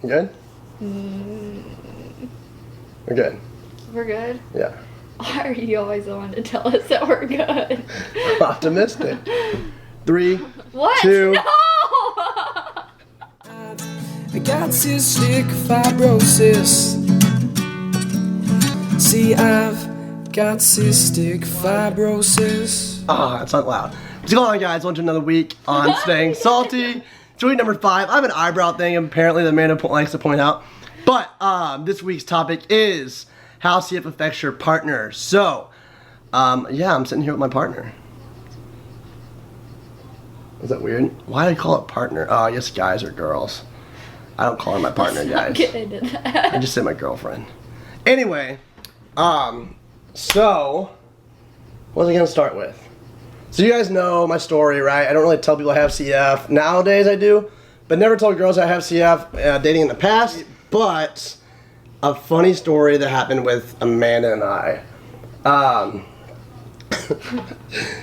You good? We're good. We're good? Yeah. Why are you always the one to tell us that we're good? Optimistic. 3, What? 2. No! I got cystic fibrosis. See, I've got cystic fibrosis. It's not loud. What's going on, guys? Welcome to another week on Staying Salty. It's week number 5. I have an eyebrow thing, apparently, that Amanda likes to point out. But this week's topic is how CF affects your partner. So, yeah, I'm sitting here with my partner. Is that weird? Why do I call it partner? Oh, I guess guys or girls. I don't call her my partner, guys. Get into that. I just say my girlfriend. Anyway, so what was I gonna start with? So you guys know my story, right? I don't really tell people I have CF. Nowadays I do, but never told girls I have CF dating in the past. But a funny story that happened with Amanda and I.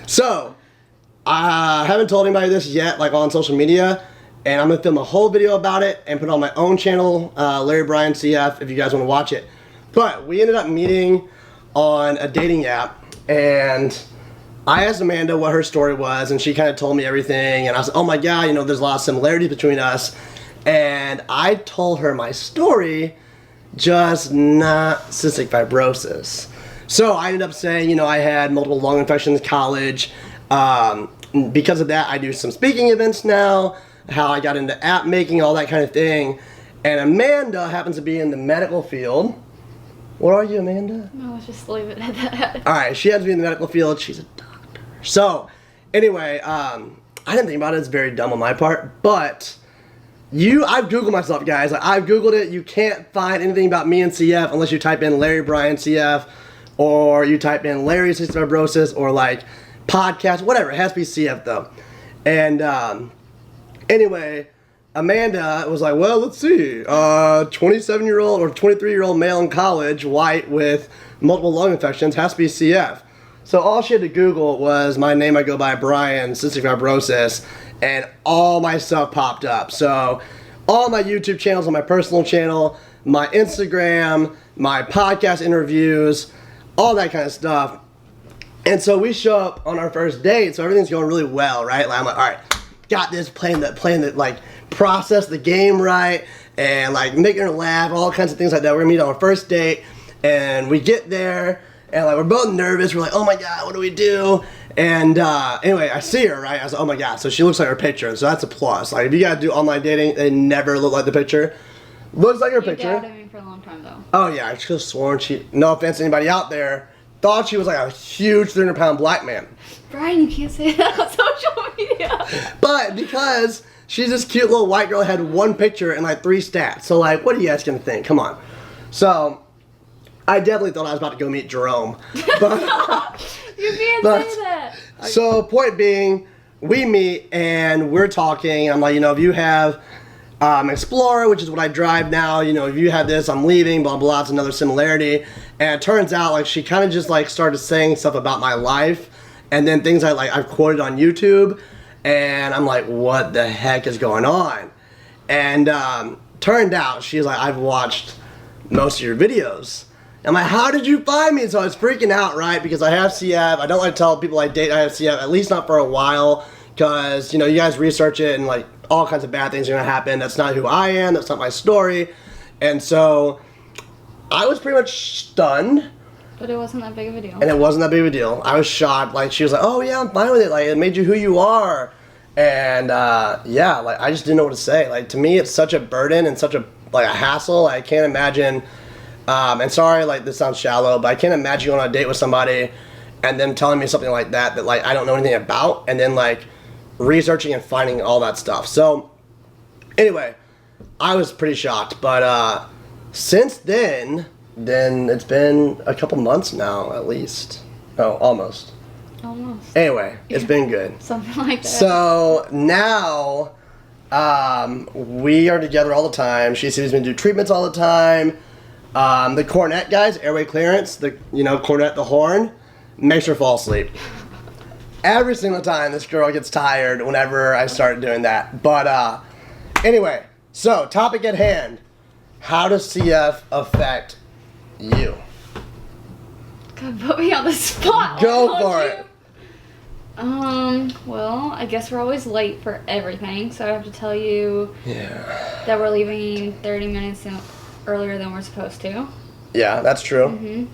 So I haven't told anybody this yet, like on social media. And I'm going to film a whole video about it and put it on my own channel, Larry Bryan CF, if you guys want to watch it. But we ended up meeting on a dating app, and I asked Amanda what her story was, and she kind of told me everything. And I was like, oh my God, you know, there's a lot of similarities between us. And I told her my story, just not cystic fibrosis. So I ended up saying, you know, I had multiple lung infections in college. Because of that, I do some speaking events now. How I got into app making, all that kind of thing. And Amanda happens to be in the medical field. What are you, Amanda? No, let's just leave it at that. Alright, she has to be in the medical field. She's a doctor. So, anyway, I didn't think about it. It's very dumb on my part. But, I've Googled myself, guys. Like, I've Googled it. You can't find anything about me and CF unless you type in Larry Bryan CF. Or you type in Larry Cystic Fibrosis. Or, like, podcast. Whatever. It has to be CF, though. And, anyway, Amanda was like, well, let's see, 27-year-old or 23-year-old male in college, white with multiple lung infections, has to be CF. So all she had to Google was my name, I go by Brian, cystic fibrosis, and all my stuff popped up. So all my YouTube channels on my personal channel, my Instagram, my podcast interviews, all that kind of stuff. And so we show up on our first date, so everything's going really well, right? Like, I'm like, all right, got this, playing the like process the game right, and like making her laugh, all kinds of things like that. We're gonna meet on our first date, and we get there, and like we're both nervous. We're like, oh my God, what do we do? And anyway, I see her, right? I was like, oh my God. So she looks like her picture, so that's a plus. Like if you gotta do online dating, they never look like the picture. Looks like her picture. You doubted me for a long time though. Oh yeah, I could have sworn she. No offense to anybody out there. Thought she was like a huge 300-pound black man. Brian, you can't say that on social media. But because she's this cute little white girl, had one picture and like 3 stats. So like, what are you guys gonna think? Come on. So I definitely thought I was about to go meet Jerome. But, You can't say that. so point being, we meet and we're talking. I'm like, you know, if you have Explorer, which is what I drive now, you know, if you have this, I'm leaving, blah, blah, it's another similarity. And it turns out like she kind of just like started saying stuff about my life. And then things I've quoted on YouTube, and I'm like, what the heck is going on? And turned out she's like, I've watched most of your videos. I'm like, how did you find me? So I was freaking out, right? Because I have CF. I don't like to tell people I date I have CF, at least not for a while, because you know you guys research it and like all kinds of bad things are gonna happen. That's not who I am. That's not my story. And so I was pretty much stunned. But it wasn't that big of a deal. And it wasn't that big of a deal. I was shocked. Like, she was like, oh, yeah, I'm fine with it. Like, it made you who you are. And, yeah, like, I just didn't know what to say. Like, to me, it's such a burden and such a, like, a hassle. I can't imagine, and sorry, like, this sounds shallow, but I can't imagine going on a date with somebody and them telling me something like that, like, I don't know anything about, and then, like, researching and finding all that stuff. So, anyway, I was pretty shocked. But, since then it's been a couple months now, at least. Oh, almost. Almost. Anyway, it's been good. Something like that. So now, we are together all the time. She sees me do treatments all the time. The cornet, guys, airway clearance, cornet, the horn, makes her fall asleep. Every single time this girl gets tired whenever I start doing that. But, anyway, so topic at hand. how does CF affect you? God, put me on the spot. Go why for don't it. you? Well, I guess we're always late for everything, so I have to tell you Yeah. that we're leaving 30 minutes earlier than we're supposed to. Yeah, that's true. Mm-hmm.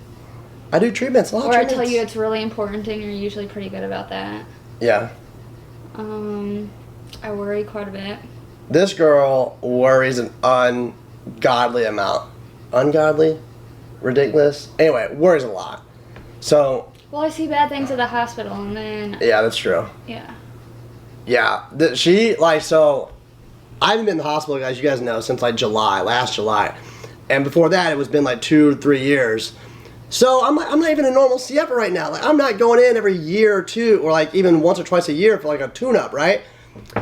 I do treatments, a lot of Or I treatments. tell you it's really important and you're usually pretty good about that. Yeah. I worry quite a bit. This girl worries an ungodly amount. Ungodly? Ridiculous? Anyway, worries a lot. So, Well, I see bad things at the hospital and then, yeah, that's true. yeah. Yeah, so I haven't been in the hospital, guys, you guys know, since like last July. And before that, it was been like 2-3 years. So I'm not even a normal CFer right now. Like, I'm not going in every year or two, or like even once or twice a year for like a tune-up, right?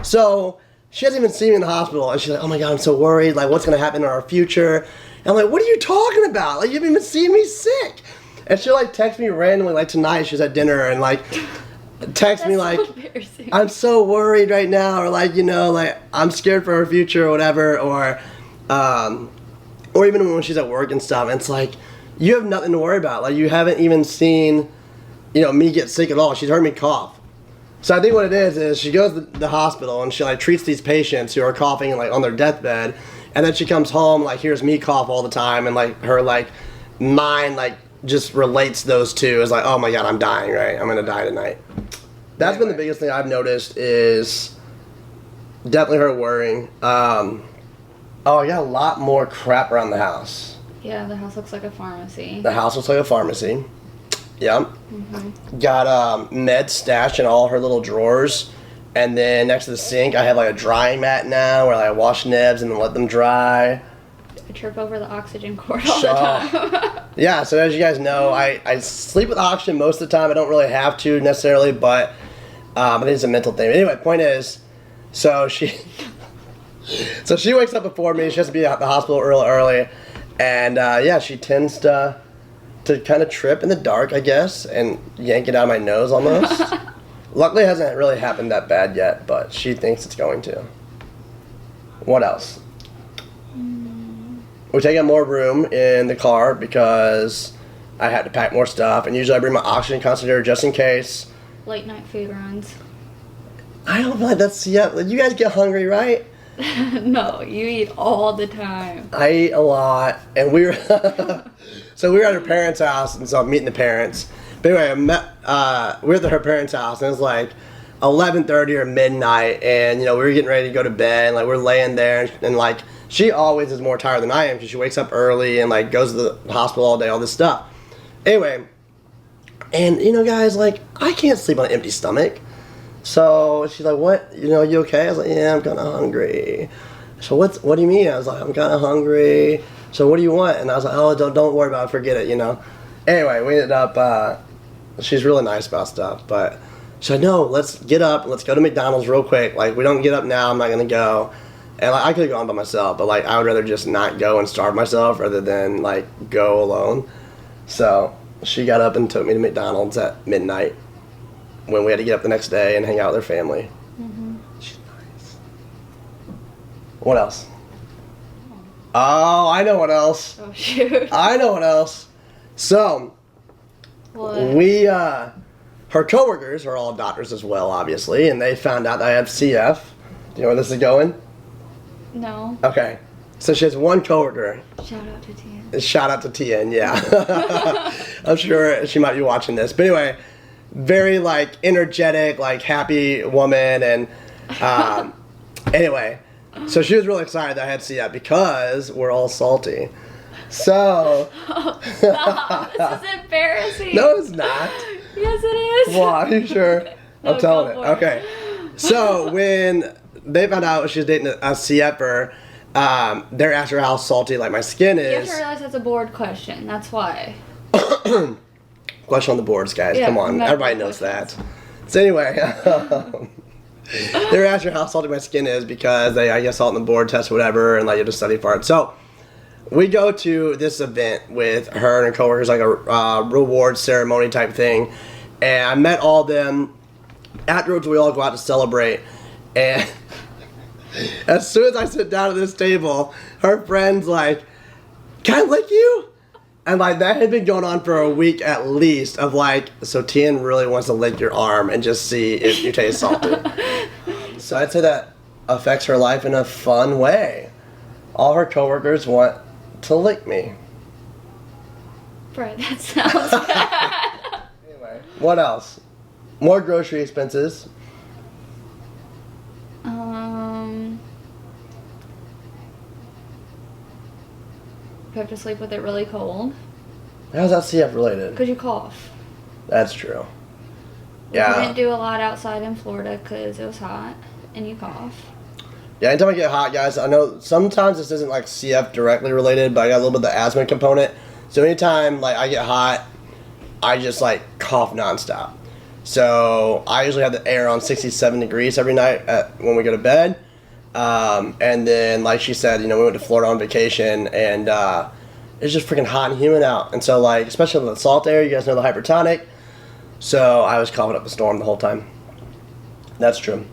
So she hasn't even seen me in the hospital, and she's like, "Oh my God, I'm so worried. Like, what's gonna happen in our future?" And I'm like, "What are you talking about? Like, you haven't even seen me sick." And she'll like text me randomly, like tonight she's at dinner, and like text me like, so embarrassing. "I'm so worried right now," or like, like I'm scared for her future or whatever, or even when she's at work and stuff. And it's like, you have nothing to worry about. Like, you haven't even seen, me get sick at all. She's heard me cough. So I think what it is she goes to the hospital and she like treats these patients who are coughing like on their deathbed, and then she comes home like hears me cough all the time, and like her like mind like just relates those two as like, oh my God, I'm dying, right? I'm gonna die tonight. That's been the biggest thing I've noticed is definitely her worrying. I got a lot more crap around the house. Yeah, the house looks like a pharmacy. The house looks like a pharmacy. Yep. Got meds stashed in all her little drawers. And then next to the sink, I have like a drying mat now where I wash nibs and then let them dry. I trip over the oxygen cord all the Shut time. Yeah, so as you guys know, I sleep with oxygen most of the time. I don't really have to necessarily, but I think it's a mental thing. Anyway, point is, so she wakes up before me. She has to be at the hospital early. And she tends to kind of trip in the dark, I guess, and yank it out of my nose almost. Luckily, it hasn't really happened that bad yet, but she thinks it's going to. What else? We're taking more room in the car because I had to pack more stuff, and usually I bring my oxygen concentrator just in case. Late night food runs. I don't feel like that's, yeah, you guys get hungry, right? No, you eat all the time. I eat a lot, and we were so we were at her parents' house, and so I'm meeting the parents. But anyway, we were at her parents' house, and it was like 11:30 or midnight, and we were getting ready to go to bed, and like we're laying there, and like she always is more tired than I am because she wakes up early and like goes to the hospital all day, all this stuff. Anyway, and guys, like I can't sleep on an empty stomach. So she's like, "What? You okay?" I was like, "Yeah, I'm kind of hungry." So what do you mean? I was like, "I'm kind of hungry." So what do you want? And I was like, "Oh, don't worry about it. Forget it." Anyway, we ended up. She's really nice about stuff, but she said, "No, let's get up. Let's go to McDonald's real quick. Like, we don't get up now. I'm not gonna go." And like, I could have gone by myself, but like I would rather just not go and starve myself rather than like go alone. So she got up and took me to McDonald's at midnight, when we had to get up the next day and hang out with her family. She's nice. What else? Oh, I know what else. Oh, shoot. I know what else. So, What? we, her coworkers are all doctors as well, obviously, and they found out that I have CF. Do you know where this is going? No. Okay. So she has one coworker. Shout out to Tia. Shout out to Tien, yeah. I'm sure she might be watching this. But anyway, very like energetic, like happy woman, and anyway, so she was really excited that I had CF because we're all salty. So Oh, stop. This is embarrassing. no, it's not. Yes, it is. Well, are you sure? No, I'm telling it. go for it. Okay. So when they found out she was dating a CFer, they're asking her how salty like my skin You have is. to realize that's a board question. That's why. Question on the boards, guys. Yeah, Come on, medical everybody knows that. So anyway, they were asking how salty my skin is because they, I guess, salt on the board test or whatever, and like you have to study for it. So we go to this event with her and her coworkers, like a reward ceremony type thing, and I met all of them. Afterwards, we all go out to celebrate, and as soon as I sit down at this table, her friends like can I lick you? And like that had been going on for a week at least of like, so Tian really wants to lick your arm and just see if you taste salty. So I'd say that affects her life in a fun way. All her coworkers want to lick me. Brett, that sounds bad. Anyway, what else? More grocery expenses. You have to sleep with it really cold. How's that CF related? Because you cough. That's true. We Yeah. couldn't do a lot outside in Florida because it was hot and you cough. Yeah, anytime I get hot, guys, I know sometimes this isn't like CF directly related, but I got a little bit of the asthma component. So anytime like I get hot, I just like cough nonstop. So I usually have the air on 67 degrees every night when we go to bed. And then, like she said, we went to Florida on vacation, and it's just freaking hot and humid out. And so, like, especially in the salt area, you guys know the hypertonic. So I was coughing up a storm the whole time. That's true.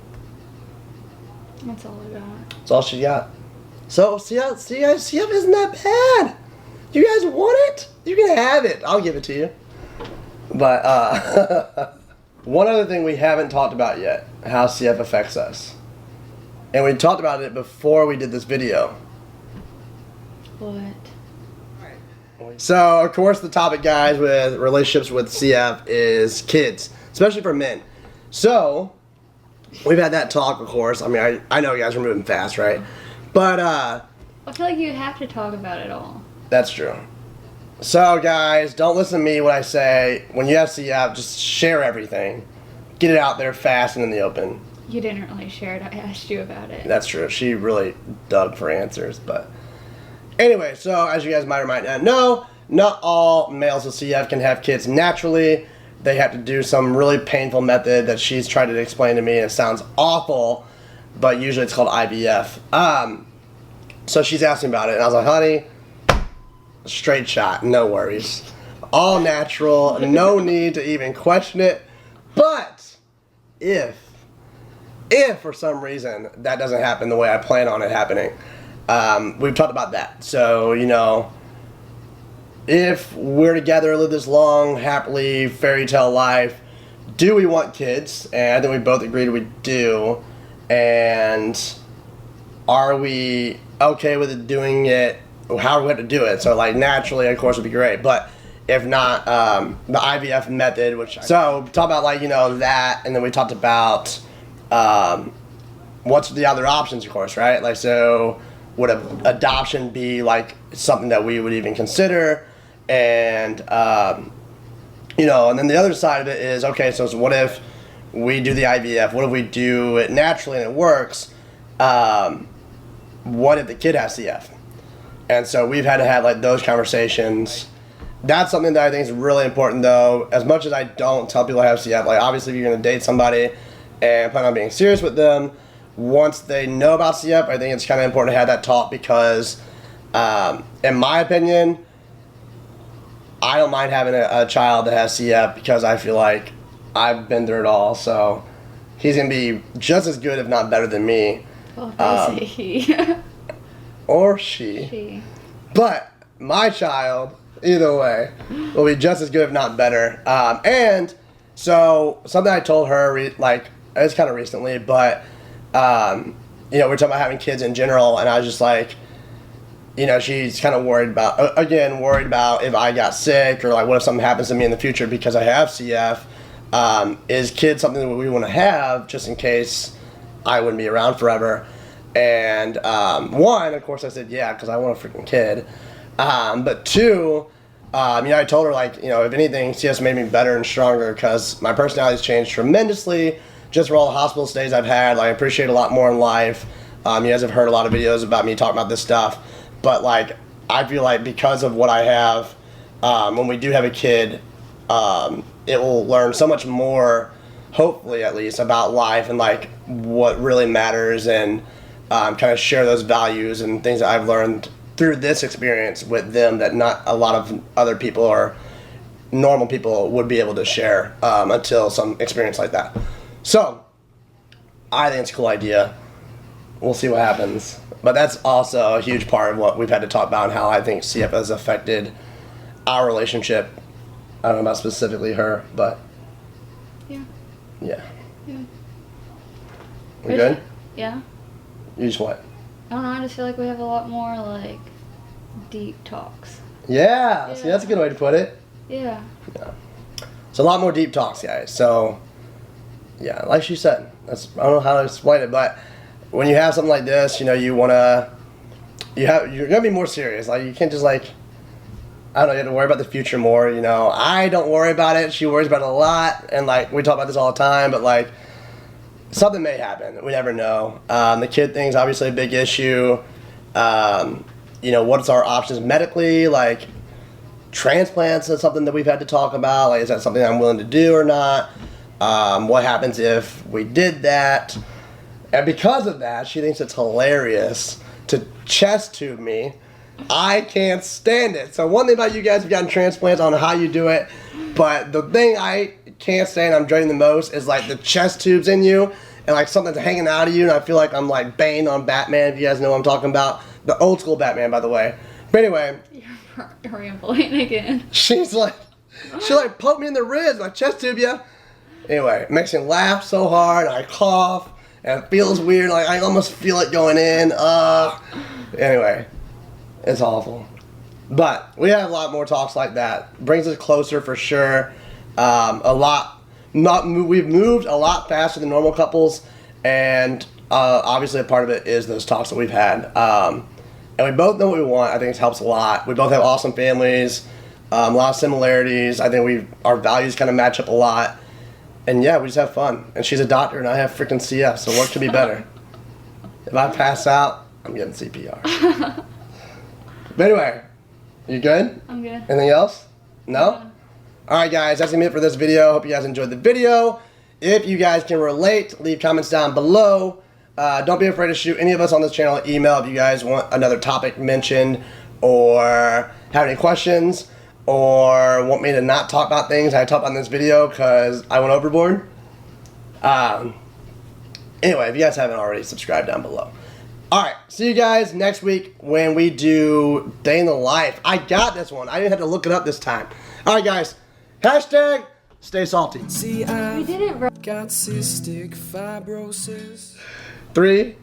That's all I got. That's all she got. So, see, guys, CF isn't that bad. You guys want it? You can have it. I'll give it to you. But, one other thing we haven't talked about yet, how CF affects us. And we talked about it before we did this video. What? So, of course, the topic, guys, with relationships with CF is kids, especially for men. So, we've had that talk, of course. I mean, I know you guys are moving fast, right? But, I feel like you have to talk about it all. that's true. So, guys, don't listen to me when I say, when you have CF, just share everything. Get it out there fast and in the open. You didn't really share it. I asked you about it. That's true. She really dug for answers, but anyway, so as you guys might or might not know, not all males with CF can have kids naturally. They have to do some really painful method that she's tried to explain to me, and it sounds awful, but usually it's called IVF. So she's asking about it, and I was like, honey, straight shot, no worries. All natural, no need to even question it. But if for some reason that doesn't happen the way I plan on it happening, we've talked about that. So, if we're together, live this long, happily, fairy tale life, do we want kids? And I think we both agreed we do. And are we okay with it doing it? How are we going to do it? So, like, naturally, of course, would be great. But if not, the IVF method, so we talked about, like, that, and then we talked about what's the other options, of course, right? Like, so would adoption be like something that we would even consider? And and then the other side of it is, okay, so what if we do the IVF? What if we do it naturally and it works? What if the kid has CF? And so we've had to have like those conversations. That's something that I think is really important, though. As much as I don't tell people I have CF, like obviously if you're going to date somebody and plan on being serious with them, once they know about CF, I think it's kind of important to have that talk because, in my opinion, I don't mind having a child that has CF because I feel like I've been through it all. So he's going to be just as good, if not better than me. Well, they say he. Or she. She. But my child, either way, will be just as good, if not better. And so something I told her, it's kind of recently, but, we're talking about having kids in general, and I was just like, she's kind of worried about if I got sick or like what if something happens to me in the future because I have CF. Is kids something that we want to have just in case I wouldn't be around forever? And one, of course, I said yeah because I want a freaking kid. But two, I told her like, if anything, CF's made me better and stronger because my personality's changed tremendously just for all the hospital stays I've had. Like, I appreciate a lot more in life. You guys have heard a lot of videos about me talking about this stuff. But, like, I feel like because of what I have, when we do have a kid, it will learn so much more, hopefully at least, about life and, like, what really matters and kind of share those values and things that I've learned through this experience with them that not a lot of other people or normal people would be able to share until some experience like that. So, I think it's a cool idea. we'll see what happens. But that's also a huge part of what we've had to talk about and how I think CF has affected our relationship. I don't know about specifically her, but Yeah. yeah. Yeah. We good? Yeah. You just what? I don't know. I just feel like we have a lot more like deep talks. Yeah. See, that's a good way to put it. Yeah. It's a lot more deep talks, guys. So, yeah, like she said, I don't know how to explain it, but when you have something like this, you know, you're gonna be more serious. Like, you can't just like, I don't know, you have to worry about the future more. You know, I don't worry about it. She worries about it a lot, and like we talk about this all the time. But like, something may happen. We never know. The kid thing's obviously a big issue. You know, what's our options medically? Like, transplants is something that we've had to talk about. Like, is that something I'm willing to do or not? What happens if we did that? And because of that, she thinks it's hilarious to chest tube me. I can't stand it. So one thing about you guys who've gotten transplants, I don't know how you do it, but the thing I can't stand, I'm dreading the most, is like the chest tubes in you and like something's hanging out of you, and I feel like I'm like Bane on Batman, if you guys know what I'm talking about. The old school Batman, by the way. But anyway, You're rambling again. she poked me in the ribs, like chest tube ya. Anyway, it makes me laugh so hard, I cough, and it feels weird, like I almost feel it going in. Anyway, it's awful. But we have a lot more talks like that. Brings us closer for sure. We've moved a lot faster than normal couples, and obviously a part of it is those talks that we've had. And we both know what we want. I think it helps a lot. We both have awesome families, a lot of similarities. I think our values kind of match up a lot. And yeah, we just have fun. And she's a doctor, and I have freaking CF, so what could be better? If I pass out, I'm getting CPR. But anyway, you good? I'm good. Anything else? No? Alright guys, that's gonna be it for this video. Hope you guys enjoyed the video. If you guys can relate, leave comments down below. Don't be afraid to shoot any of us on this channel an email if you guys want another topic mentioned, or have any questions, or want me to not talk about things I talked about in this video because I went overboard. Anyway, if you guys haven't already, subscribe down below. Alright, see you guys next week when we do Day in the Life. I got this one. I didn't have to look it up this time. Alright guys, hashtag stay salty. See, We I've did it, bro. got cystic fibrosis. 3,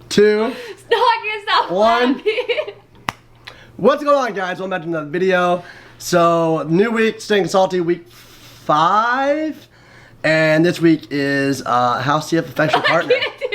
2, Stop 1. laughing. What's going on, guys? Welcome back to another video. So, new week, staying salty, week 5. And this week is how CF affects your partner. I can't do